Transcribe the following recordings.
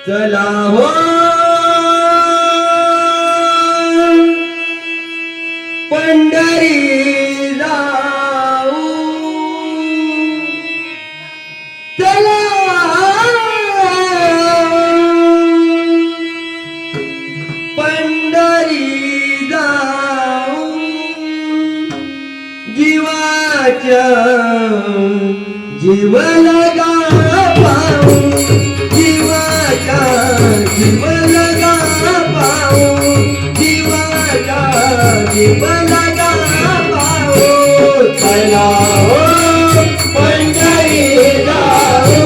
चला हो पंढरी जाऊ, चला पंढरी जाऊ, जीवाच्या जीव लगा पाऊ, जीवाच्या जीव लगा पाऊ, जीवाच्या जीव लगा पाऊ. चला हो पंढरी जाऊ,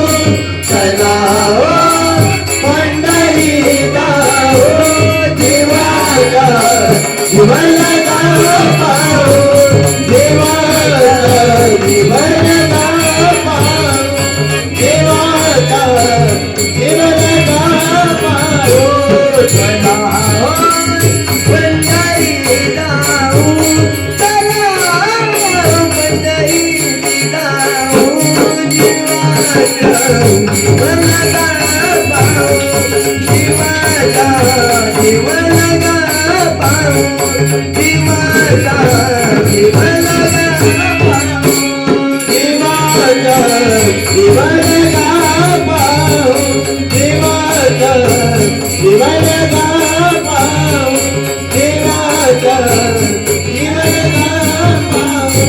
चला हो पंढरी जाऊ, जीवाच्या जीव लगा पाऊ, जीवाच्या जीव लगा पाऊ, जीवाच्या जीव लगा पाऊ. चला हो पंढरी जाऊ, चला पंढरी जाऊ, जीवाच्या जीव लगा पाऊ, जीवाच्या जीव लगा पाऊ, जीवाच्या जीव लगा पाऊ, जीवाच्या जीव लगा पाऊ, जीवाच्या जीव लगा पाऊ, जीवाच्या जीव लगा पाऊ.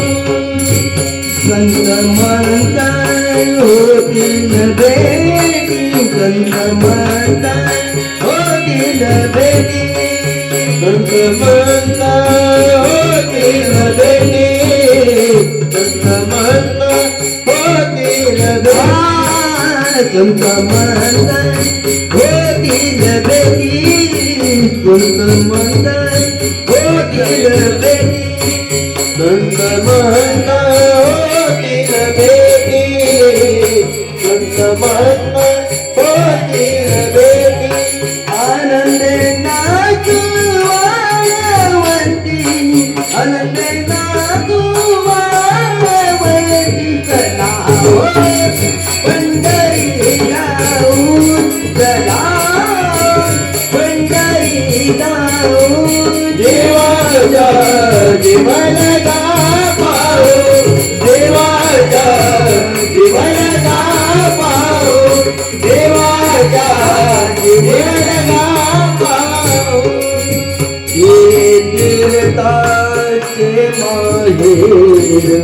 संत म्हणतात होतील भेटी, संत म्हणतात होतील भेटी, संत म्हणतात होतील भेटी, संत म्हणतात होतील भेटी, संत म्हणतात होतील भेटी, संत म्हणतात होतील भेटी, संत म्हणतात होतील भेटी, संत म्हणतात होतील भेटी. आनंदे नाचू वाळवंती, आनंदे नाचू वाळवंती, चला हो पंढरी जाऊ, चला पंढरी जाऊ, देवाच्या जीव लगा पाऊ, देवाच्या जीव लगा पाऊ, देवाच्या जीव लगा पाऊ. हे तीर्थाचे माहेर, हे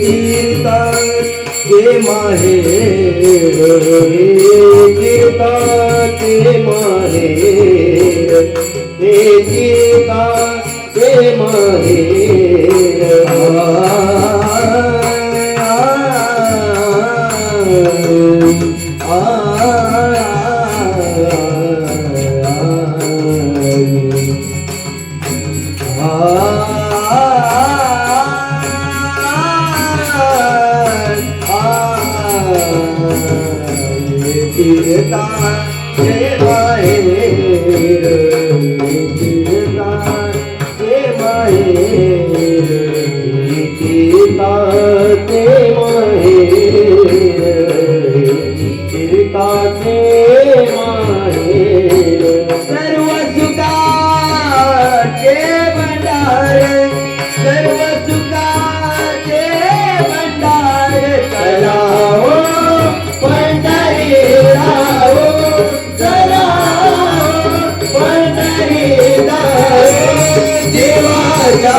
तीर्थाचे माहेर, हे तीर्थाचे माहेर, हे तीर्थाचे माहेर. तीर्थाचे माहेर, तीर्थाचे माहेर, तीर्थाचे माहेर, तीर्थाचे माहेर. सर्व सुखाचे भंडार, सर्व सुखाचे भंडार, चला हो पंढरी जाऊ, चला पंढरी जाऊ, देवाच्या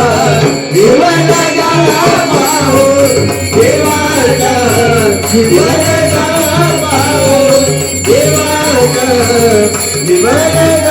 जीव लगा पाऊ, देवाच्या जीव लगा पाऊ, देवाच्या जीव लगा